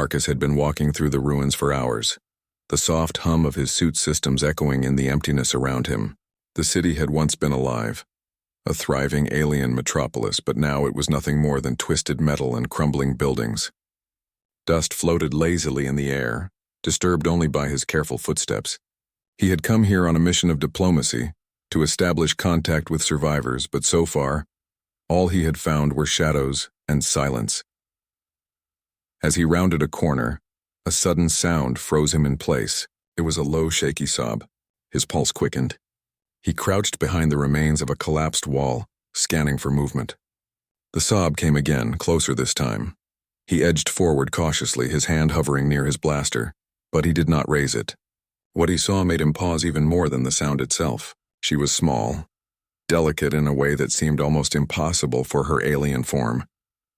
Marcus had been walking through the ruins for hours, the soft hum of his suit systems echoing in the emptiness around him. The city had once been alive, a thriving alien metropolis, but now it was nothing more than twisted metal and crumbling buildings. Dust floated lazily in the air, disturbed only by his careful footsteps. He had come here on a mission of diplomacy, to establish contact with survivors, but so far, all he had found were shadows and silence. As he rounded a corner, a sudden sound froze him in place. It was a low, shaky sob. His pulse quickened. He crouched behind the remains of a collapsed wall, scanning for movement. The sob came again, closer this time. He edged forward cautiously, his hand hovering near his blaster, but he did not raise it. What he saw made him pause even more than the sound itself. She was small, delicate in a way that seemed almost impossible for her alien form,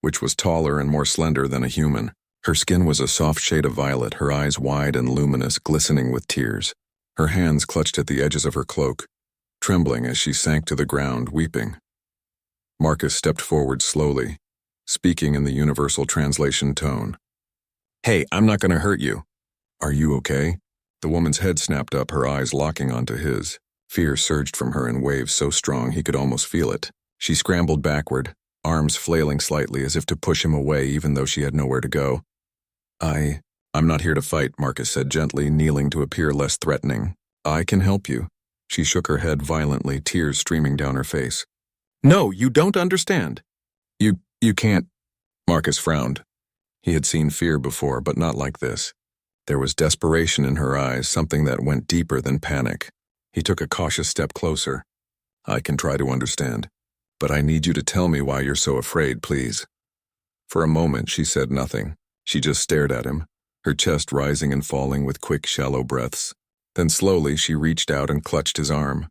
which was taller and more slender than a human. Her skin was a soft shade of violet, her eyes wide and luminous, glistening with tears. Her hands clutched at the edges of her cloak, trembling as she sank to the ground, weeping. Marcus stepped forward slowly, speaking in the universal translation tone. "Hey, I'm not going to hurt you. Are you okay?" The woman's head snapped up, her eyes locking onto his. Fear surged from her in waves so strong he could almost feel it. She scrambled backward, arms flailing slightly as if to push him away even though she had nowhere to go. I'm not here to fight," Marcus said gently, kneeling to appear less threatening. "I can help you." She shook her head violently, tears streaming down her face. "No, you don't understand. You can't." Marcus frowned. He had seen fear before, but not like this. There was desperation in her eyes, something that went deeper than panic. He took a cautious step closer. "I can try to understand, but I need you to tell me why you're so afraid, please." For a moment, she said nothing. She just stared at him, her chest rising and falling with quick, shallow breaths. Then slowly, she reached out and clutched his arm.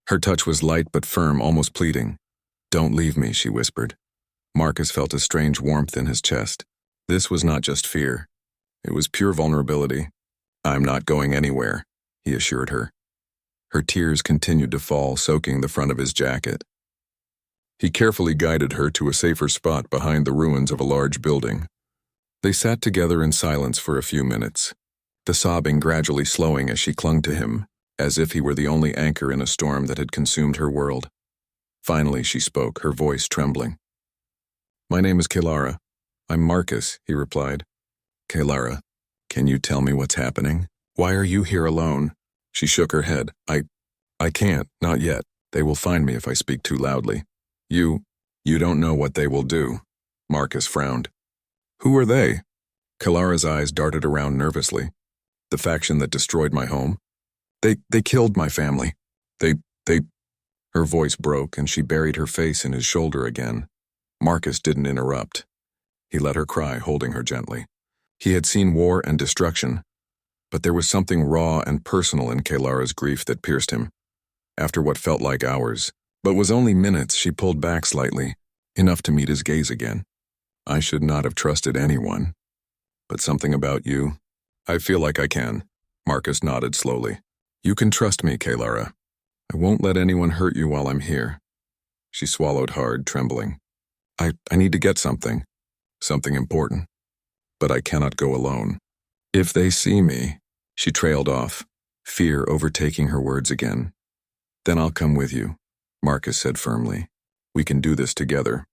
Her touch was light but firm, almost pleading. "Don't leave me," she whispered. Marcus felt a strange warmth in his chest. This was not just fear. It was pure vulnerability. "I'm not going anywhere," he assured her. Her tears continued to fall, soaking the front of his jacket. He carefully guided her to a safer spot behind the ruins of a large building. They sat together in silence for a few minutes, the sobbing gradually slowing as she clung to him, as if he were the only anchor in a storm that had consumed her world. Finally, she spoke, her voice trembling. "My name is Kelara. I'm Marcus," he replied. "Kelara, can you tell me what's happening? Why are you here alone?" She shook her head. I can't, not yet. They will find me if I speak too loudly." You don't know what they will do." Marcus frowned. "Who are they?" Kelara's eyes darted around nervously. "The faction that destroyed my home. They killed my family. They... Her voice broke and she buried her face in his shoulder again. Marcus didn't interrupt. He let her cry, holding her gently. He had seen war and destruction, but there was something raw and personal in Kelara's grief that pierced him. After what felt like hours, but was only minutes, she pulled back slightly, enough to meet his gaze again. "I should not have trusted anyone, but something about you. I feel like I can." Marcus nodded slowly. "You can trust me, Kelara. I won't let anyone hurt you while I'm here." She swallowed hard, trembling. I need to get something important, but I cannot go alone. If they see me," she trailed off, fear overtaking her words again. "Then I'll come with you," Marcus said firmly. "We can do this together."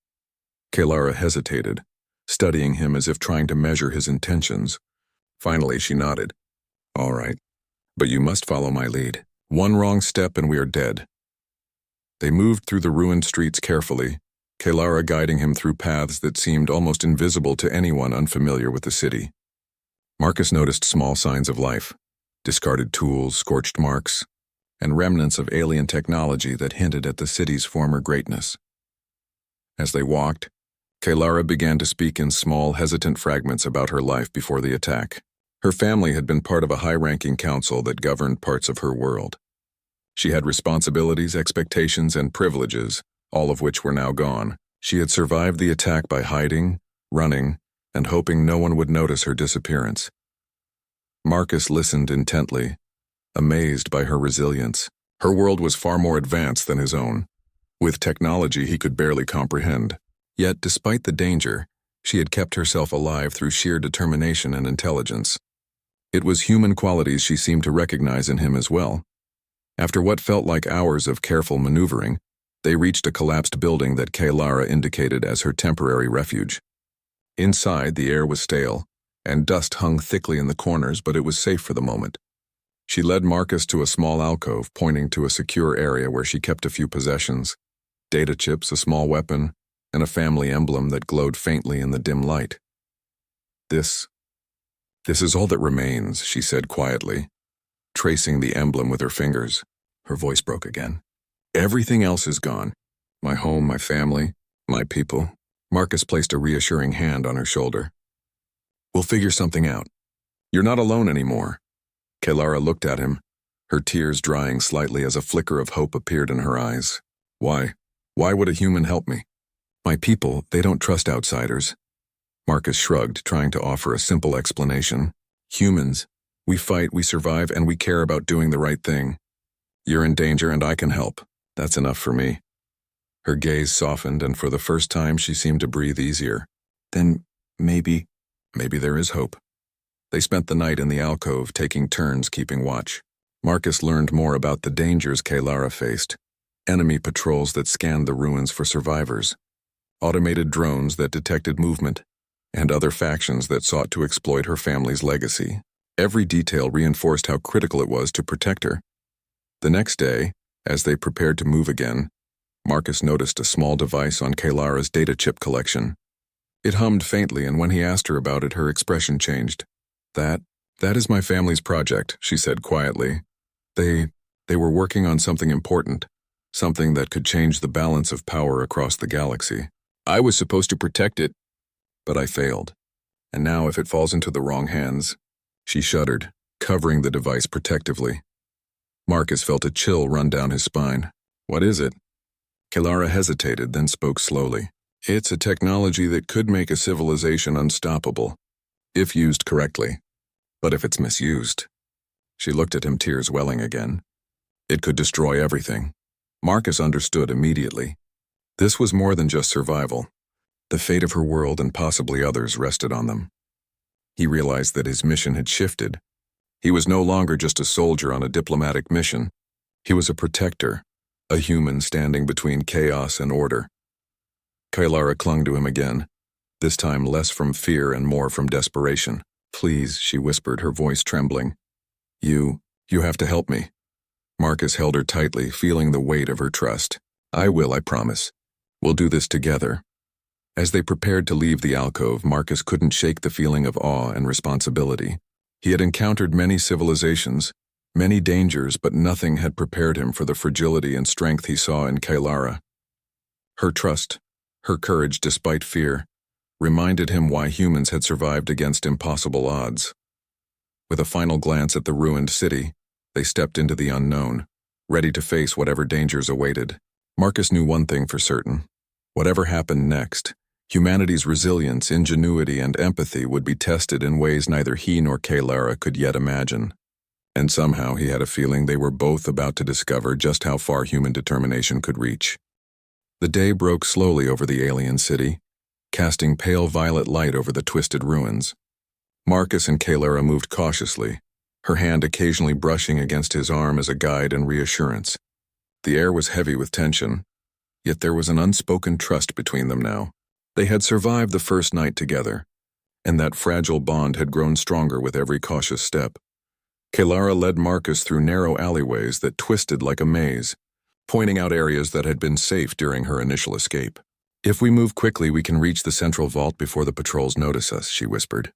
Kelara hesitated, studying him as if trying to measure his intentions. Finally, she nodded. "All right, but you must follow my lead. One wrong step and we are dead." They moved through the ruined streets carefully, Kelara guiding him through paths that seemed almost invisible to anyone unfamiliar with the city. Marcus noticed small signs of life, discarded tools, scorched marks, and remnants of alien technology that hinted at the city's former greatness. As they walked, Kelara began to speak in small, hesitant fragments about her life before the attack. Her family had been part of a high-ranking council that governed parts of her world. She had responsibilities, expectations, and privileges, all of which were now gone. She had survived the attack by hiding, running, and hoping no one would notice her disappearance. Marcus listened intently, amazed by her resilience. Her world was far more advanced than his own, with technology he could barely comprehend. Yet, despite the danger, She had kept herself alive through sheer determination and intelligence. It was human qualities she seemed to recognize in him as well. After what felt like hours of careful maneuvering, they reached a collapsed building that Kaylara indicated as her temporary refuge. Inside, the air was stale, and dust hung thickly in the corners, but it was safe for the moment. She led Marcus to a small alcove, pointing to a secure area where she kept a few possessions: data chips, a small weapon, and a family emblem that glowed faintly in the dim light. This is all that remains," she said quietly, tracing the emblem with her fingers. Her voice broke again. "Everything else is gone. My home, my family, my people." Marcus placed a reassuring hand on her shoulder. "We'll figure something out. You're not alone anymore." Kaylara looked at him, her tears drying slightly as a flicker of hope appeared in her eyes. Why? Why would a human help me? "My people, they don't trust outsiders." Marcus shrugged, trying to offer a simple explanation. "Humans, we fight, we survive, and we care about doing the right thing. You're in danger and I can help. That's enough for me." Her gaze softened, and for the first time she seemed to breathe easier. "Then maybe there is hope." They spent the night in the alcove, taking turns keeping watch. Marcus learned more about the dangers Kaylara faced: enemy patrols that scanned the ruins for survivors, automated drones that detected movement, and other factions that sought to exploit her family's legacy. Every detail reinforced how critical it was to protect her. The next day, as they prepared to move again, Marcus noticed a small device on Kaylara's data chip collection. It hummed faintly, and when he asked her about it, her expression changed. That is my family's project," she said quietly. They were working on something important, something that could change the balance of power across the galaxy. I was supposed to protect it, but I failed. And now if it falls into the wrong hands..." She shuddered, covering the device protectively. Marcus felt a chill run down his spine. "What is it?" Kaylara hesitated, then spoke slowly. "It's a technology that could make a civilization unstoppable, if used correctly. But if it's misused..." She looked at him, tears welling again. "It could destroy everything." Marcus understood immediately. This was more than just survival. The fate of her world and possibly others rested on them. He realized that his mission had shifted. He was no longer just a soldier on a diplomatic mission. He was a protector, a human standing between chaos and order. Kaylara clung to him again, this time less from fear and more from desperation. "Please," she whispered, her voice trembling. You have to help me." Marcus held her tightly, feeling the weight of her trust. "I will, I promise. We'll do this together." As they prepared to leave the alcove, Marcus couldn't shake the feeling of awe and responsibility. He had encountered many civilizations, many dangers, but nothing had prepared him for the fragility and strength he saw in Kaylara. Her trust, her courage despite fear, reminded him why humans had survived against impossible odds. With a final glance at the ruined city, they stepped into the unknown, ready to face whatever dangers awaited. Marcus knew one thing for certain. Whatever happened next, humanity's resilience, ingenuity, and empathy would be tested in ways neither he nor Kaylara could yet imagine. And somehow he had a feeling they were both about to discover just how far human determination could reach. The day broke slowly over the alien city, casting pale violet light over the twisted ruins. Marcus and Kaylara moved cautiously, her hand occasionally brushing against his arm as a guide and reassurance. The air was heavy with tension, yet there was an unspoken trust between them now. They had survived the first night together, and that fragile bond had grown stronger with every cautious step. Kaylara led Marcus through narrow alleyways that twisted like a maze, pointing out areas that had been safe during her initial escape. "If we move quickly, we can reach the central vault before the patrols notice us," she whispered.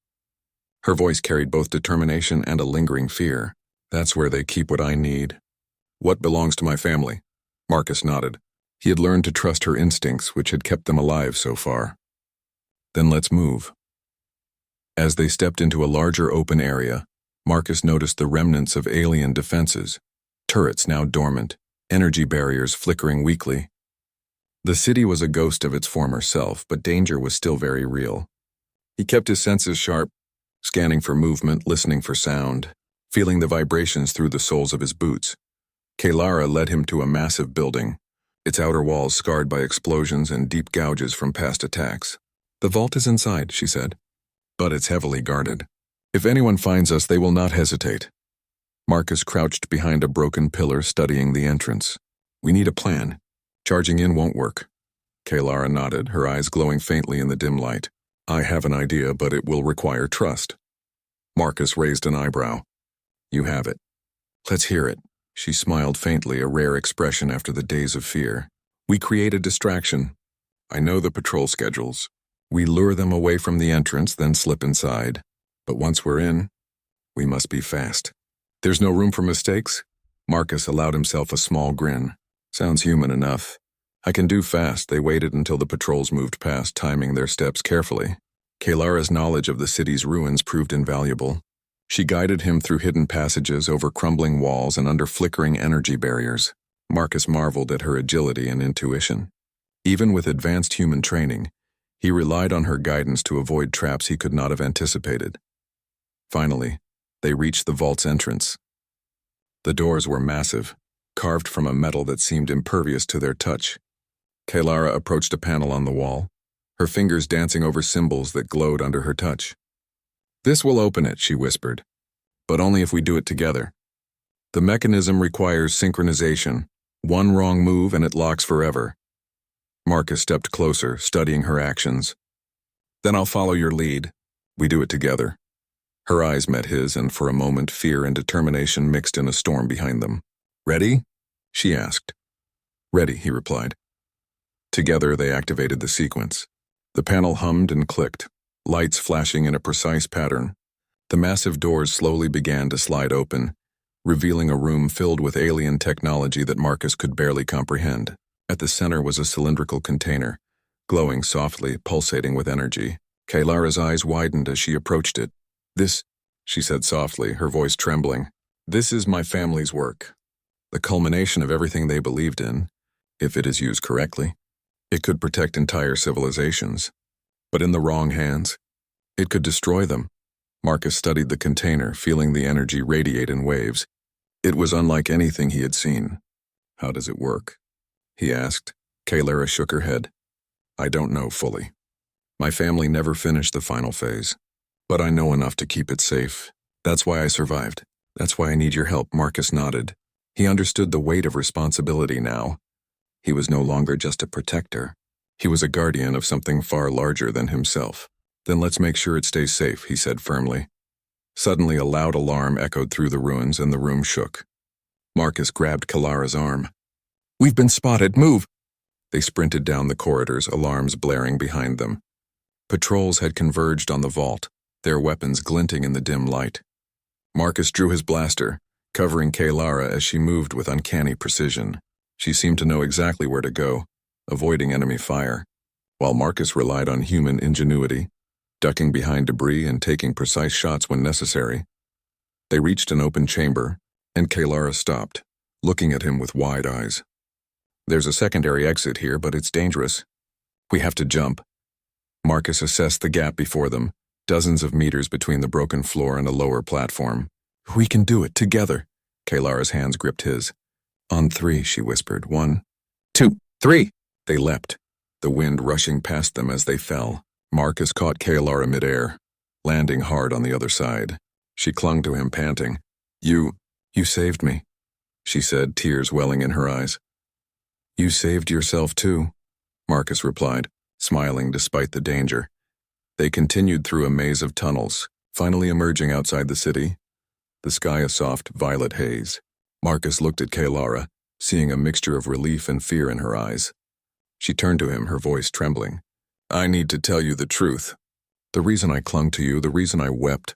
Her voice carried both determination and a lingering fear. "That's where they keep what I need." "What belongs to my family?" Marcus nodded. He had learned to trust her instincts, which had kept them alive so far. "Then let's move." As they stepped into a larger open area, Marcus noticed the remnants of alien defenses, turrets now dormant, energy barriers flickering weakly. The city was a ghost of its former self, but danger was still very real. He kept his senses sharp, scanning for movement, listening for sound, feeling the vibrations through the soles of his boots. Kaylara led him to a massive building, its outer walls scarred by explosions and deep gouges from past attacks. The vault is inside, she said. But it's heavily guarded. If anyone finds us, they will not hesitate. Marcus crouched behind a broken pillar, studying the entrance. We need a plan. Charging in won't work. Kaylara nodded, her eyes glowing faintly in the dim light. I have an idea, but it will require trust. Marcus raised an eyebrow. You have it. Let's hear it. She smiled faintly, a rare expression after the days of fear. We create a distraction. I know the patrol schedules. We lure them away from the entrance, then slip inside. But once we're in, we must be fast. There's no room for mistakes? Marcus allowed himself a small grin. Sounds human enough. I can do fast. They waited until the patrols moved past, timing their steps carefully. Kaylara's knowledge of the city's ruins proved invaluable. She guided him through hidden passages, over crumbling walls, and under flickering energy barriers. Marcus marveled at her agility and intuition. Even with advanced human training, he relied on her guidance to avoid traps he could not have anticipated. Finally, they reached the vault's entrance. The doors were massive, carved from a metal that seemed impervious to their touch. Kaylara approached a panel on the wall, her fingers dancing over symbols that glowed under her touch. This will open it, she whispered, but only if we do it together. The mechanism requires synchronization. One wrong move and it locks forever. Marcus stepped closer, studying her actions. Then I'll follow your lead. We do it together. Her eyes met his, and for a moment fear and determination mixed in a storm behind them. Ready? She asked. Ready, he replied. Together they activated the sequence. The panel hummed and clicked, lights flashing in a precise pattern. The massive doors slowly began to slide open, revealing a room filled with alien technology that Marcus could barely comprehend. At the center was a cylindrical container, glowing softly, pulsating with energy. Kaylara's eyes widened as she approached it. This, she said softly, her voice trembling, this is my family's work. The culmination of everything they believed in, if it is used correctly. It could protect entire civilizations. But in the wrong hands, it could destroy them. Marcus studied the container, feeling the energy radiate in waves. It was unlike anything he had seen. How does it work? He asked. Kaylara shook her head. I don't know fully. My family never finished the final phase. But I know enough to keep it safe. That's why I survived. That's why I need your help, Marcus nodded. He understood the weight of responsibility now. He was no longer just a protector. He was a guardian of something far larger than himself. Then let's make sure it stays safe, he said firmly. Suddenly a loud alarm echoed through the ruins and the room shook. Marcus grabbed Kaylara's arm. We've been spotted, move! They sprinted down the corridors, alarms blaring behind them. Patrols had converged on the vault, their weapons glinting in the dim light. Marcus drew his blaster, covering Kaylara as she moved with uncanny precision. She seemed to know exactly where to go, avoiding enemy fire, while Marcus relied on human ingenuity, ducking behind debris and taking precise shots when necessary. They reached an open chamber, and Kaylara stopped, looking at him with wide eyes. There's a secondary exit here, but it's dangerous. We have to jump. Marcus assessed the gap before them, dozens of meters between the broken floor and a lower platform. We can do it together. Kaylara's hands gripped his. On 3, she whispered. 1, 2, 3. They leapt, the wind rushing past them as they fell. Marcus caught Kaylara midair, landing hard on the other side. She clung to him, panting. You saved me, she said, tears welling in her eyes. You saved yourself too, Marcus replied, smiling despite the danger. They continued through a maze of tunnels, finally emerging outside the city, the sky a soft violet haze. Marcus looked at Kaylara, seeing a mixture of relief and fear in her eyes. She turned to him, her voice trembling. I need to tell you the truth. The reason I clung to you, the reason I wept.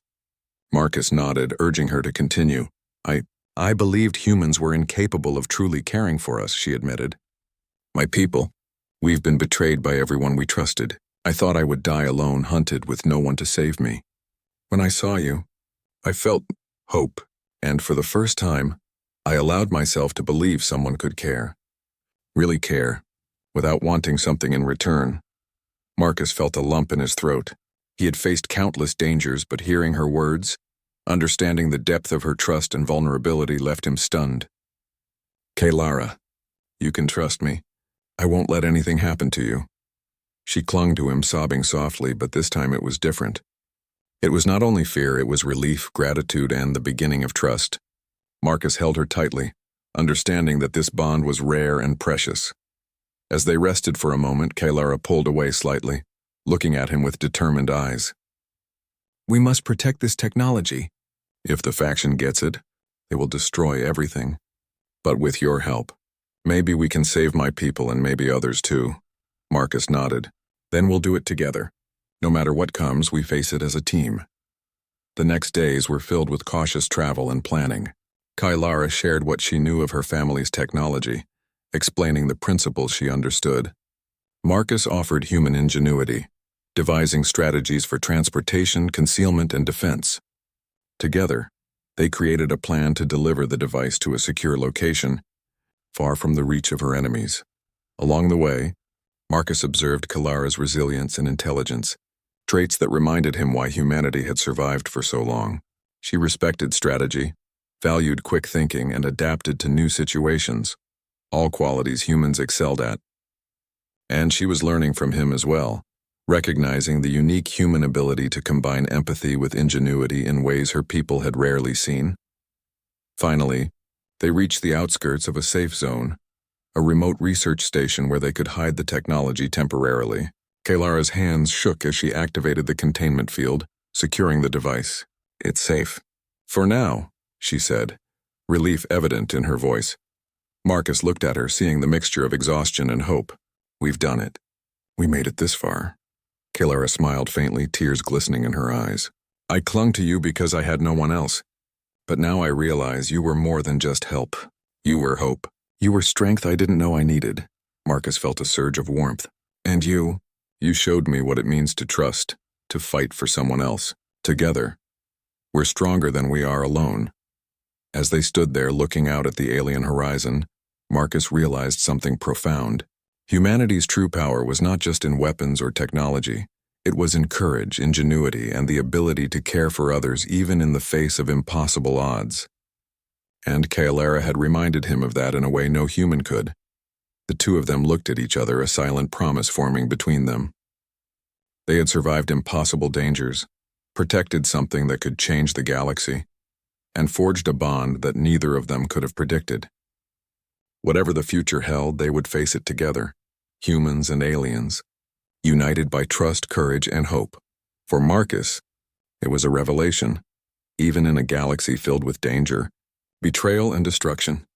Marcus nodded, urging her to continue. I believed humans were incapable of truly caring for us, she admitted. My people, we've been betrayed by everyone we trusted. I thought I would die alone, hunted with no one to save me. When I saw you, I felt hope, and for the first time, I allowed myself to believe someone could care. Really care, without wanting something in return. Marcus felt a lump in his throat. He had faced countless dangers, but hearing her words, understanding the depth of her trust and vulnerability, left him stunned. Kaylara, you can trust me. I won't let anything happen to you. She clung to him, sobbing softly, but this time it was different. It was not only fear, it was relief, gratitude, and the beginning of trust. Marcus held her tightly, understanding that this bond was rare and precious. As they rested for a moment, Kaylara pulled away slightly, looking at him with determined eyes. "We must protect this technology. If the faction gets it, they will destroy everything. But with your help, maybe we can save my people and maybe others too." Marcus nodded. "Then we'll do it together. No matter what comes, we face it as a team." The next days were filled with cautious travel and planning. Kaylara shared what she knew of her family's technology, explaining the principles she understood. Marcus offered human ingenuity, devising strategies for transportation, concealment, and defense. Together, they created a plan to deliver the device to a secure location, far from the reach of her enemies. Along the way, Marcus observed Kaylara's resilience and intelligence, traits that reminded him why humanity had survived for so long. She respected strategy, valued quick thinking, and adapted to new situations, all qualities humans excelled at. And she was learning from him as well, recognizing the unique human ability to combine empathy with ingenuity in ways her people had rarely seen. Finally, they reached the outskirts of a safe zone, a remote research station where they could hide the technology temporarily. Kaylara's hands shook as she activated the containment field, securing the device. "It's safe. For now," she said, relief evident in her voice. Marcus looked at her, seeing the mixture of exhaustion and hope. "We've done it. We made it this far." Kaylara smiled faintly, tears glistening in her eyes. "I clung to you because I had no one else. But now I realize you were more than just help. You were hope. You were strength I didn't know I needed." Marcus felt a surge of warmth. "And you showed me what it means to trust, to fight for someone else. Together, we're stronger than we are alone." As they stood there looking out at the alien horizon, Marcus realized something profound. Humanity's true power was not just in weapons or technology. It was in courage, ingenuity, and the ability to care for others even in the face of impossible odds. And Kaylara had reminded him of that in a way no human could. The two of them looked at each other, a silent promise forming between them. They had survived impossible dangers, protected something that could change the galaxy, and forged a bond that neither of them could have predicted. Whatever the future held, they would face it together, humans and aliens, united by trust, courage, and hope. For Marcus, it was a revelation, even in a galaxy filled with danger, betrayal, and destruction.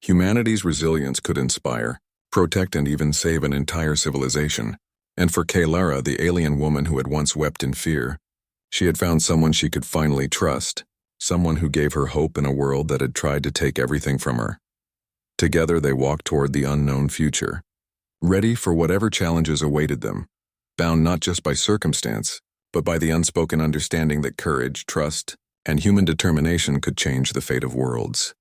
Humanity's resilience could inspire, protect, and even save an entire civilization. And for Kaylara, the alien woman who had once wept in fear, she had found someone she could finally trust, someone who gave her hope in a world that had tried to take everything from her. Together they walked toward the unknown future, ready for whatever challenges awaited them, bound not just by circumstance, but by the unspoken understanding that courage, trust, and human determination could change the fate of worlds.